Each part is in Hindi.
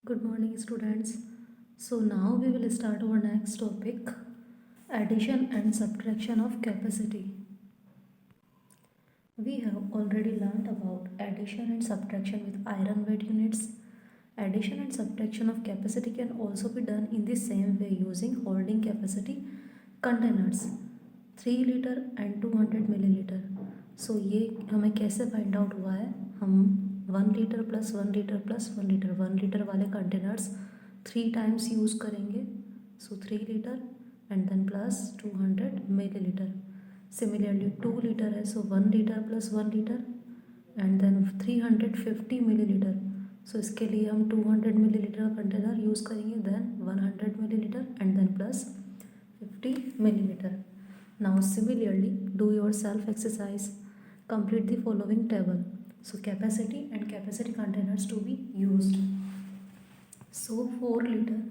Good morning, students. So now we will start our next topic, addition and subtraction of capacity. We have already learned about addition and subtraction with iron weight units. Addition and subtraction of capacity can also be done in the same way using holding capacity containers 3 litre and 200 millilitre. So ये हमें कैसे फाइंड आउट हुआ है, हम 1 litre plus 1 litre plus 1 litre 1 litre वाले कंटेनर्स 3 टाइम्स यूज़ करेंगे. So 3 litre and then plus 200 millilitre. Similarly 2 litre है, so 1 litre plus 1 litre and then 350 millilitre. So इसके लिए हम 200 मिलीलीटर का कंटेनर यूज़ करेंगे, then 100 millilitre and then plus 50 millilitre. Now similarly do your self exercise. Complete the following table. So capacity and capacity containers to be used. So 4 litre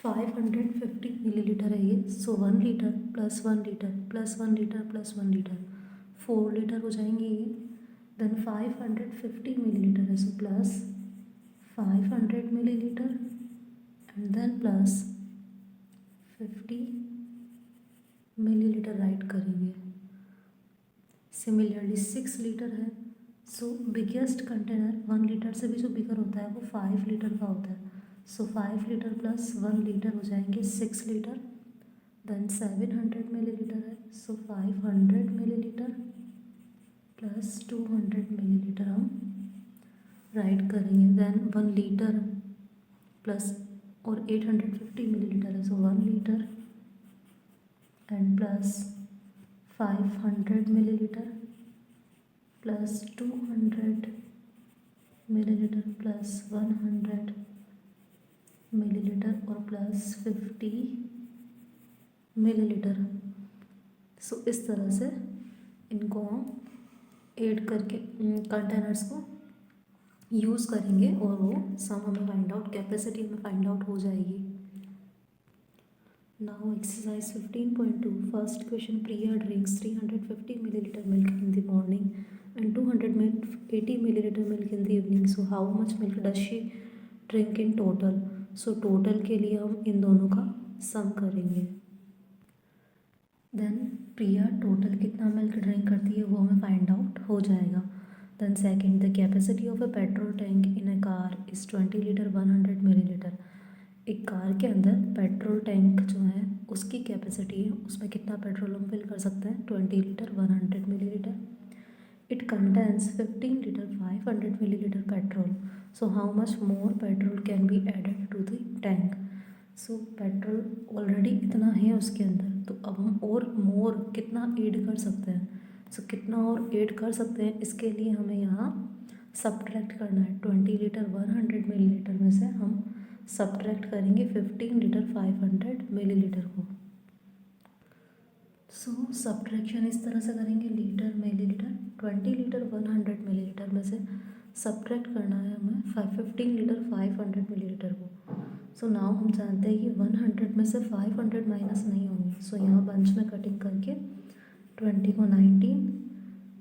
550 millilitre है ये. So 1 litre plus 1 litre plus 1 litre plus 1 litre 4 litre हो जाएंगे ये. देन 550 मिलीलीटर है, so plus 500 millilitre and then plus 50 millilitre right करेंगे. सिमिलरली 6 लीटर है, सो बिगेस्ट कंटेनर 1 लीटर से भी जो बिगर होता है वो 5 लीटर का होता है. सो 5 लीटर प्लस 1 लीटर हो जाएंगे 6 लीटर. देन 700 मिलीलीटर है, सो 500 मिलीलीटर प्लस 200 मिलीलीटर हम राइट करेंगे. देन 1 लीटर प्लस और 850 मिलीलीटर है, so 1 litre and plus 500 millilitre plus 200 millilitre plus 100 millilitre और प्लस 50 मिलीलीटर. सो इस तरह से इनको हम ऐड करके कंटेनर्स को यूज़ करेंगे और वो सम हमें फाइंड आउट, कैपेसिटी हमें फाइंड आउट हो जाएगी. Now exercise 15.2. First question, Priya drinks 350 milliliter milk in the morning and 280 milliliter milk in the evening. So how much milk does she drink in total? So total के लिए हम इन दोनों का सम करेंगे. देन प्रिया टोटल कितना मिल्क ड्रिंक करती है वो हमें फाइंड आउट हो जाएगा. Then second, the capacity of a petrol tank in a car is 20 litre 100 millilitre. एक कार के अंदर पेट्रोल टैंक जो है उसकी कैपेसिटी है, उसमें कितना पेट्रोल हम फिल कर सकते हैं, 20 litre 100 millilitre. It contains 15 litre 500 millilitre petrol. So how much more petrol can be added to the tank. So petrol already इतना है उसके अंदर, तो अब हम और मोर कितना ऐड कर सकते हैं. सो कितना और ऐड कर सकते हैं, इसके लिए हमें यहाँ सब्ट्रैक्ट करना है. 20 लीटर 100 मिलीलीटर में से हम सब्ट्रैक्ट करेंगे 15 लीटर 500 मिलीलीटर को. सो सब्ट्रैक्शन इस तरह से करेंगे, लीटर मिलीलीटर 20 लीटर 100 मिलीलीटर में से सब्ट्रैक्ट करना है हमें 15 लीटर 500 मिलीलीटर को. सो नाउ हम जानते हैं कि 100 में से 500 माइनस नहीं होंगे. सो यहाँ बंच में कटिंग करके 20 को 19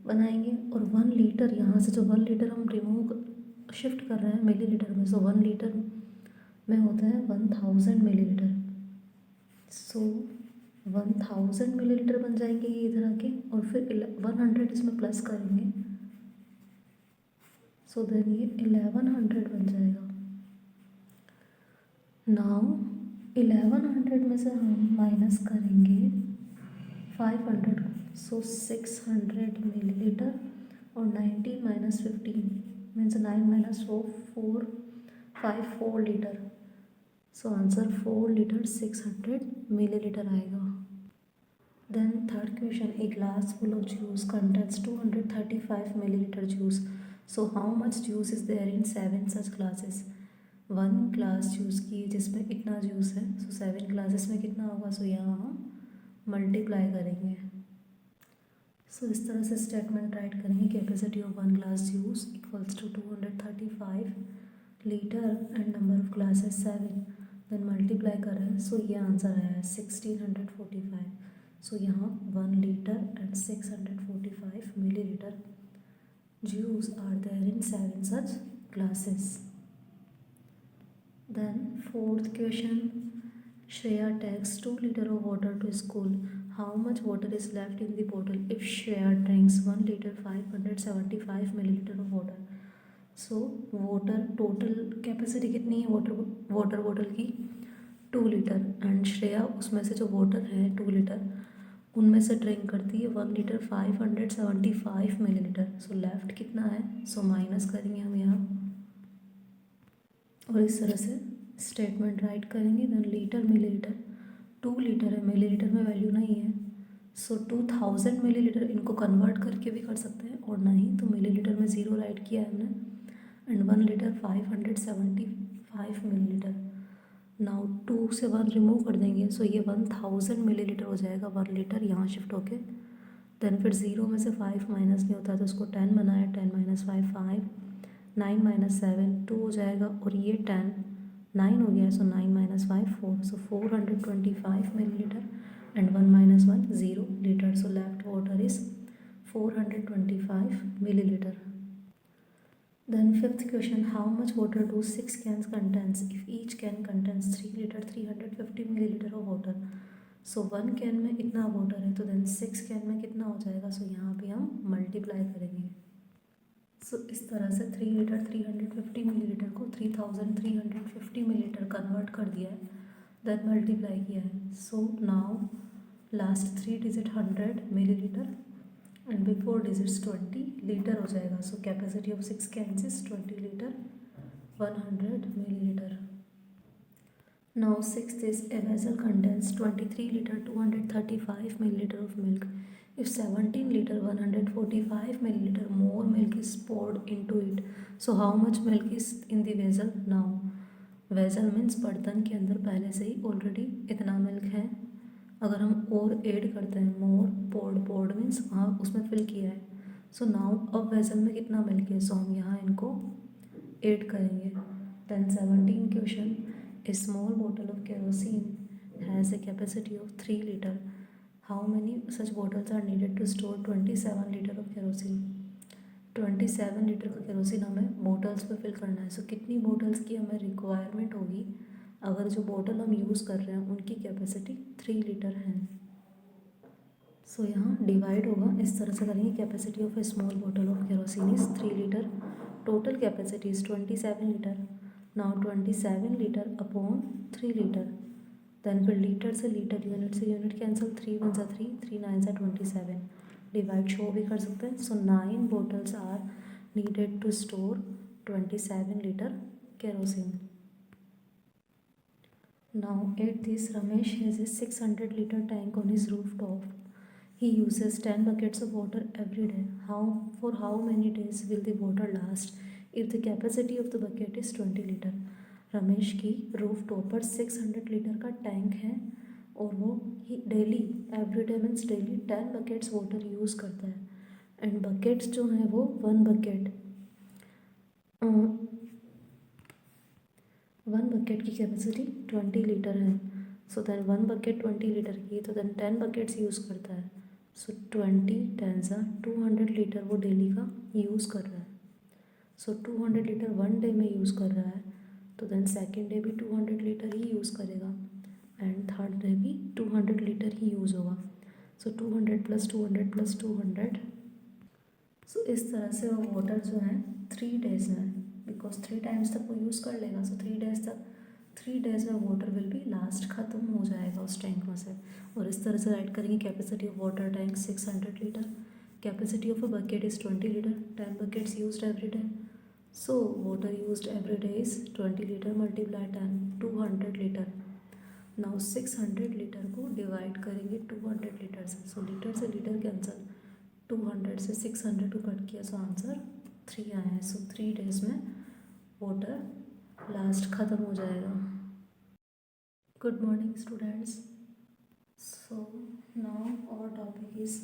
बनाएंगे और 1 लीटर यहाँ से जो 1 लीटर हम रिमूव शिफ्ट कर रहे हैं मिलीलीटर में, सो 1 लीटर में होता है 1000 मिलीलीटर. सो 1000 मिलीलीटर बन जाएंगे ये इधर आके और फिर 100 इसमें प्लस करेंगे. सो देन ये 1100 बन जाएगा. नाउ 1100 में से हम माइनस करेंगे 500. सो 600 मिलीलीटर और 19 minus 15 means 9 minus 4 4 litre. So answer 4 litre 600 millilitre आएगा. Then third question, a glass full of juice contains 235 millilitre juice. So how much juice is there in 7 such glasses. 1 glass juice की जिसमें इतना जूस है, सो 7 ग्लासेस में कितना होगा. सो यहाँ हम मल्टीप्लाई करेंगे. सो इस तरह से स्टेटमेंट राइट करेंगे, capacity of 1 glass juice equals to 235 litre and number of glasses 7. Then multiply कर रहे हैं, सो ये आंसर आया है 1645. सो यहाँ 1 litre and 645 millilitre juice are there in 7 such glasses. Then fourth question, Shreya takes 2 liters of water to school. How much water is left in the bottle if Shreya drinks 1 liter 575 milliliter of water? So water total capacity कितनी है वाटर बॉटल की 2 लीटर एंड श्रेया उसमें से जो वाटर है 2 लीटर उनमें से ड्रिंक करती है 1 लीटर 575 मिलीलीटर. सो लेफ्ट कितना है, सो माइनस करेंगे हम यहाँ और इस तरह से स्टेटमेंट राइट करेंगे. देन लीटर मिलीलीटर 2 लीटर है, मिलीलीटर में वैल्यू नहीं है. सो 2000 मिलीलीटर इनको कन्वर्ट करके भी कर सकते हैं और नहीं तो मिलीलीटर में ज़ीरो राइट किया है हमने एंड 1 लीटर 575 मिलीलीटर. नाउ 2 से 1 रिमूव कर देंगे सो ये 1000 मिलीलीटर हो जाएगा. 1 लीटर यहाँ शिफ्ट होके देन फिर ज़ीरो में से 5 माइनस नहीं होता तो उसको 10 बनाया. 10 माइनस 5 5, 9 माइनस 7 2 हो जाएगा और ये 10 9 हो गया. सो 9 minus 5 4, so 425 millilitre and 1 minus 1 0 litre. So left water is 425 milliliter. Then fifth question, how much water do 6 cans contains if each can contains 3 liter 350 milliliter of water? So 1 can में इतना वाटर है तो देन 6 कैन में कितना हो जाएगा. सो यहाँ पे हम मल्टीप्लाई करेंगे. सो इस तरह से 3 लीटर 350 मिलीलीटर को 3350 मिलीलीटर कन्वर्ट कर दिया है देन मल्टीप्लाई किया है. So now last 3 digit 100 millilitre and before digits 20 litre हो जाएगा. So capacity of 6 cans is 20 litre 100 millilitre. Now sixth is a vessel contains 23 liter 235 milliliter of milk. If 17 liter 145 milliliter more milk is poured into it, so how much milk is in the vessel now? Vessel means बर्तन के अंदर पहले से ही ऑलरेडी इतना मिल्क है. अगर हम और ऐड करते हैं मोर पोर्ड मीन्स वहाँ उसमें फिल किया है. सो नाउ अब वेसल में कितना मिल्क है सो हम यहाँ इनको ऐड करेंगे. Then 17 question, a small bottle of kerosene has a capacity of 3 liter. How many such bottles are needed to store 27 liter of kerosene? 27 litre का केरोसिन हमें बोटल्स पे फिल करना है. सो कितनी बोटल्स की हमें रिक्वायरमेंट होगी अगर जो बोतल हम यूज़ कर रहे हैं उनकी कैपेसिटी 3 लीटर है. सो यहाँ डिवाइड होगा इस तरह से करेंगे. Capacity of a small bottle of kerosene is 3 litre. Total capacity is 27 litre. Now 27 litre upon 3 litre. Then फिर लीटर से यूनिट कैंसिल. 3 1 3, 3 9 27. डिवाइड शो भी कर सकते हैं. So 9 bottles are needed to store 27 litre kerosene. Now at this, Ramesh has a 600 liter tank on his rooftop. He uses 10 buckets of water every day. For how many days will the water last if the capacity of the bucket is 20 liter? Ramesh की रूफटॉप पर 600 लीटर का टैंक है और वो ही daily every day means daily 10 buckets water use करता है. एंड बकेट्स जो हैं वो 1 बकेट की कैपेसिटी 20 लीटर है. सो देन 1 बकेट 20 लीटर की तो देन 10 बकेट्स यूज़ करता है. सो 20 10 200 लीटर वो डेली का यूज़ कर रहा है. सो 200 लीटर 1 डे में यूज़ कर रहा है तो देन सेकेंड डे भी 200 लीटर ही यूज़ करेगा एंड थर्ड डे भी 200 लीटर ही यूज़ होगा. सो 200 + 200 + 200. सो इस तरह से वो वाटर जो है 3 डेज़ में बिकॉज 3 टाइम्स तक वो यूज़ कर लेगा. सो 3 डेज़ में वाटर विल बी लास्ट ख़त्म हो जाएगा उस टैंक में से. और इस तरह से राइट करेंगे. Capacity of water tank 600 litre. Capacity of a bucket is 20 litre. 10 buckets used every day. So water used every day is 20 litre multiply 10 200 litre. Now 600 litre को डिवाइड करेंगे 200 लीटर से. सो लीटर से लीटर कैंसिल. 200 से 600 को कट किया सो आंसर 3 आया है. सो 3 डेज़ में वाटर लास्ट ख़त्म हो जाएगा. Good morning students. So now our topic is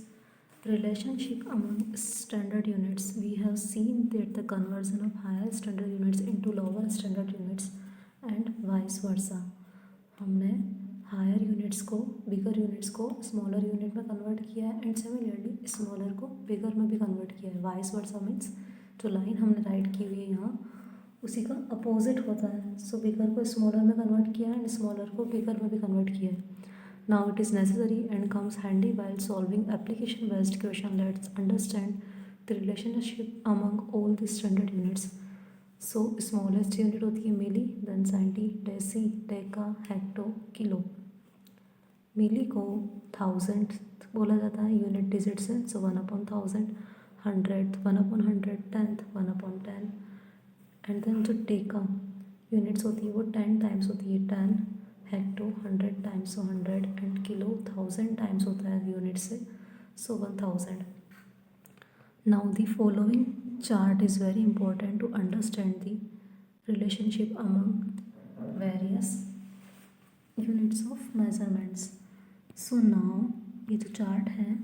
relationship among standard units. We have seen that the conversion of higher standard units into lower standard units and vice versa. हमने हायर यूनिट्स को बिगर यूनिट्स को स्मॉलर यूनिट में कन्वर्ट किया है एंड सिमिलरली स्मॉलर को बिगर में भी कन्वर्ट किया है. वाइस वर्सा मीन्स जो लाइन हमने राइट की हुई है यहाँ उसी का अपोजिट होता है। सो बिगर को स्मॉलर में कन्वर्ट किया है एंड स्मॉलर को बिगर में भी कन्वर्ट किया है। Now it is necessary and comes handy while solving application based question. Let's understand the relationship among all the standard units. So smallest unit होती है milli, then centi, deci, deca, hecto, kilo. Milli को 1000 बोला जाता है यूनिट डिजिट से, सो 1/1000, 100th 1/100, 10th 1/10, एंड देन जो डेका यूनिट्स होती है वो 10 टाइम्स होती है 10, hecto 100 times, so 100, and kilo 1000 times होता है यूनिट से, so 1000। Now the following chart is very important to understand the relationship among various units of measurements. So now ये जो चार्ट है,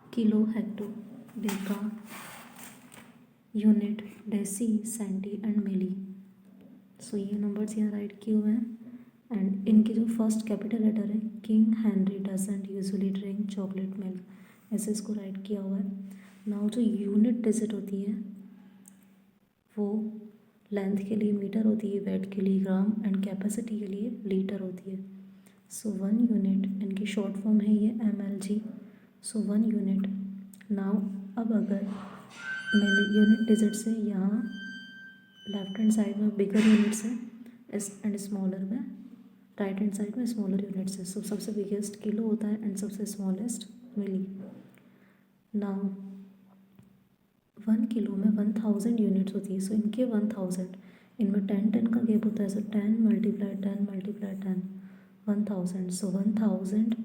kilo, hecto, deca, unit, deci, centi and milli. So ये नंबर्स यहाँ राइट किए हुए हैं एंड इनकी जो फर्स्ट कैपिटल लेटर है, king Henry doesn't usually drink chocolate milk, ऐसे इसको राइट किया हुआ है। नाउ जो यूनिट डिजिट होती है वो लेंथ के लिए मीटर होती है, वेट के लिए ग्राम एंड कैपेसिटी के लिए लीटर होती है। सो 1 यूनिट, इनकी शॉर्ट फॉर्म है ये mlg। सो 1 यूनिट। नाउ अब अगर मैंने यूनिट डिजिट से यहाँ लेफ्ट हैंड साइड में बिगर यूनिट्स है एंड स्मॉलर में राइट हैंड साइड में स्मॉलर यूनिट्स है। सो सबसे बिगेस्ट किलो होता है एंड सबसे स्मॉलेस्ट मिली। नाउ 1 किलो में 1000 यूनिट्स होती है, सो इनके 1000, इनमें 10 का गैप होता है, so 10 multiply 10 multiply 10 1000। So 1000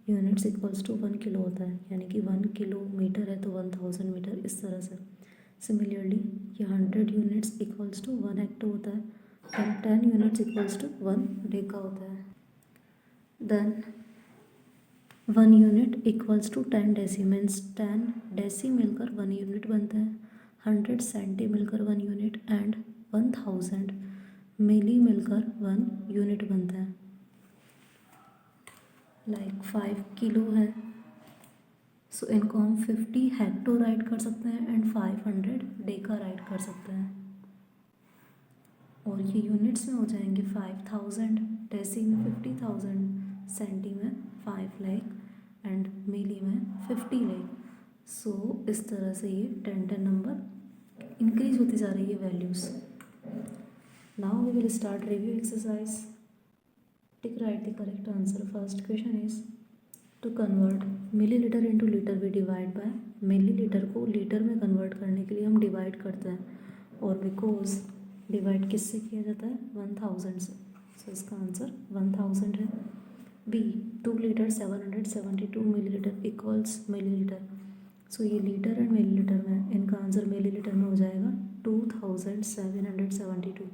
units equals to 1 kilo होता है, यानी कि 1 किलोमीटर है तो 1000 मीटर, इस तरह से। सिमिलरली ये 100 यूनिट्स इक्वल्स टू 1 हेक्टो होता है, and 10 units equals to 1 deca होता है। Then 1 unit equals to 10 deci, means 10 deci मिलकर 1 यूनिट बनता है, 100 सेंटी मिलकर 1 यूनिट एंड 1000 मिली मिलकर 1 यूनिट बनता है। लाइक 5 किलो है, सो इनको हम 50 हेक्टो राइट कर सकते हैं एंड 500 डेका राइट कर सकते हैं, और ये यूनिट्स में हो जाएंगे 5000, डेसी में 50,000, सेंटी में 5 लाख एंड मिली में 50 लाख। सो इस तरह से ये 10 नंबर इंक्रीज होती जा रही है values. Now we will start review exercise. Tick right the correct answer. First question is to convert millilitre into litre we divide by. Millilitre को लीटर में कन्वर्ट करने के लिए हम डिवाइड करते हैं, और बिकॉज डिवाइड किससे किया जाता है, 1000 से, सो इसका आंसर 1000 है। B 2 litre 772 millilitre equals millilitre. So ये लीटर एंड मिलीलीटर में, इनका आंसर मिलीलीटर में हो जाएगा 2772।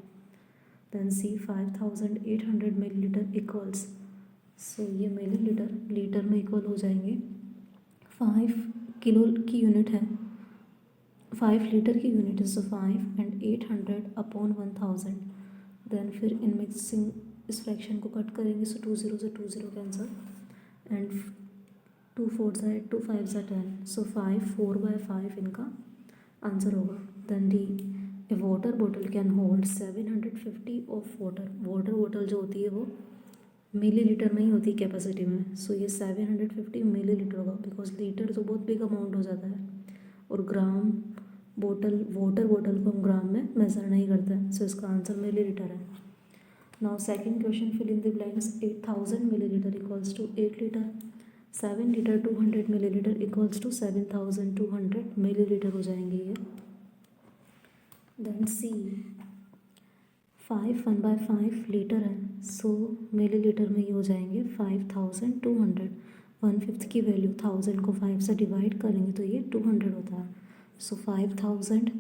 देन सी 5800 मिलीलीटर इक्वल्स, सो ये मिलीलीटर लीटर में इक्वल हो जाएंगे 5 किलो की यूनिट है, 5 लीटर की यूनिट है, सो 5 एंड 800 अपॉन 1000। देन फिर इन मिक्सिंग इस फ्रैक्शन को कट करेंगे, सो 2 0 से 2 0 कैंसल एंड 2 4 सा 8, 2 5 सा 10, सो 5 4/5 इनका आंसर होगा। Then D a water bottle can hold 750 of water. Water bottle जो होती है वो मिलीलीटर में ही होती है कैपेसिटी में, सो ये 750 मिलीलीटर होगा, बिकॉज लीटर तो बहुत बिग अमाउंट हो जाता है और ग्राम बोतल वाटर बॉटल को हम ग्राम में मेज़र नहीं करते हैं, सो इसका आंसर मिलीलीटर है। Now second question, fill in the blanks. 8000 millilitre equals to 8 litre, 7 litre 200 millilitre equals to 7200 millilitre हो जाएंगे ये। देन सी 5 1/5 लीटर है, सो मिलीलीटर में ये हो जाएंगे 5200। 1/5 की वैल्यू 1000 को 5 से डिवाइड करेंगे तो ये 200 होता है, so 5000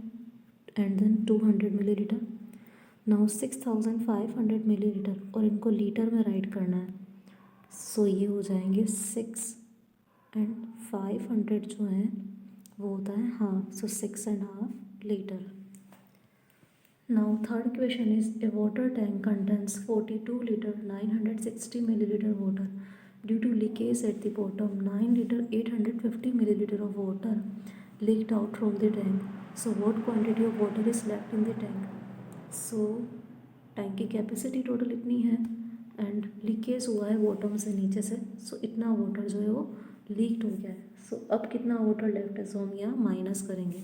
and then 200 millilitre. Now 6500 millilitre, और इनको लीटर में राइट करना है, सो ये हो जाएंगे 6 एंड 500 जो है वो होता है half, so 6.5 litre. Now third question is a water tank contains 42 litre 960 millilitre water due to leakage at the bottom. 9 litre 850 millilitre of water leaked out from the tank. So what quantity of water is left in the tank? So tank की कैपेसिटी टोटल इतनी है एंड लीकेज हुआ है बॉटम से नीचे से, सो इतना वाटर जो है वो लीक्ड हो गया है. सो अब कितना वाटर लेफ्ट है, सो हम यहाँ माइनस करेंगे.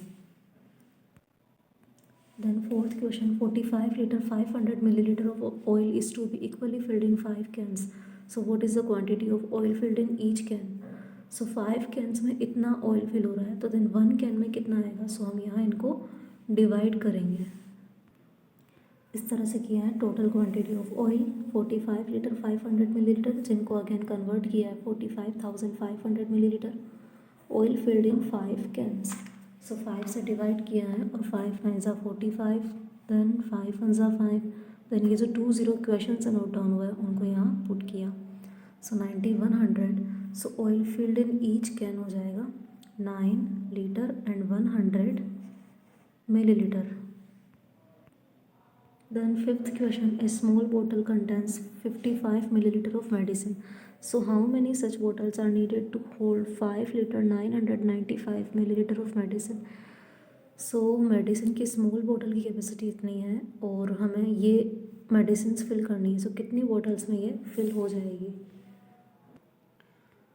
Then fourth question, 45 liter 500 milliliter of oil is to be equally filled in 5 cans. So what is the quantity of oil filled in each can? So 5 cans में इतना oil fill हो रहा है, तो then 1 can में कितना आएगा. So हम यहाँ इनको डिवाइड करेंगे. इस तरह से किया है. Total quantity of oil 45 litre 500 millilitre, जिनको अगेन कन्वर्ट किया है 45,500 millilitre. Oil filled in 5 cans. So 5 से डिवाइड किया है और 5 9 ज़ा 45, देन 5 1 ज़ा 5, देन ये जो 20 क्वेश्चन से नोट डाउन हुआ है उनको यहाँ पुट किया. सो 9100. सो oil filled in each can हो जाएगा 9 litre and 100 millilitre. Then fifth question, a small bottle contains 55 milliliter of medicine. So how many such bottles are needed to hold 5 liter 995 milliliter of medicine? So medicine की स्मॉल बॉटल की कैपेसिटी इतनी है और हमें ये मेडिसिन फिल करनी है. सो कितनी बॉटल्स में ये फिल हो जाएगी.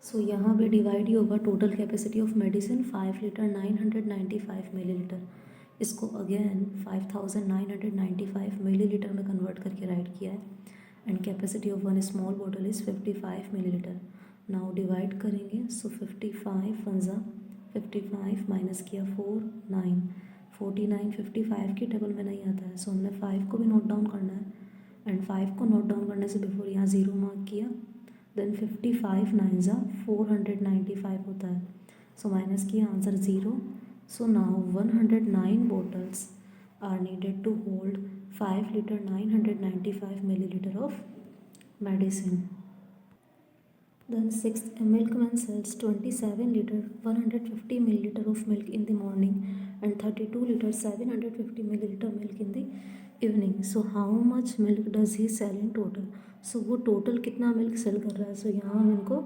सो यहाँ भी डिवाइड ही होगा. Total capacity of medicine 5 litre 995 millilitre. इसको अगेन 5995 मिलीलीटर में कन्वर्ट करके राइट किया है and capacity of one small bottle is 55 millilitre. Now divide करेंगे. सो 55 1 ज़ा 55 माइनस किया 4 9 49 55 की टेबल में नहीं आता है. सो हमने 5 को भी नोट डाउन करना है एंड 5 को नोट डाउन करने से बिफोर यहाँ 0 मार्क किया. देन 55 9 ज़ा 495 होता है. सो माइनस किया, answer 0. So now 109 bottles are needed to hold 5 liter 995 milliliter of medicine. Then sixth, a milkman sells 27 liter 150 milliliter of milk in the morning and 32 liter 750 milliliter milk in the evening. So how much milk does he sell in total? So वो total कितना milk sell कर रहा है. So यहाँ हम इनको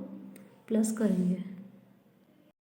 प्लस करेंगे.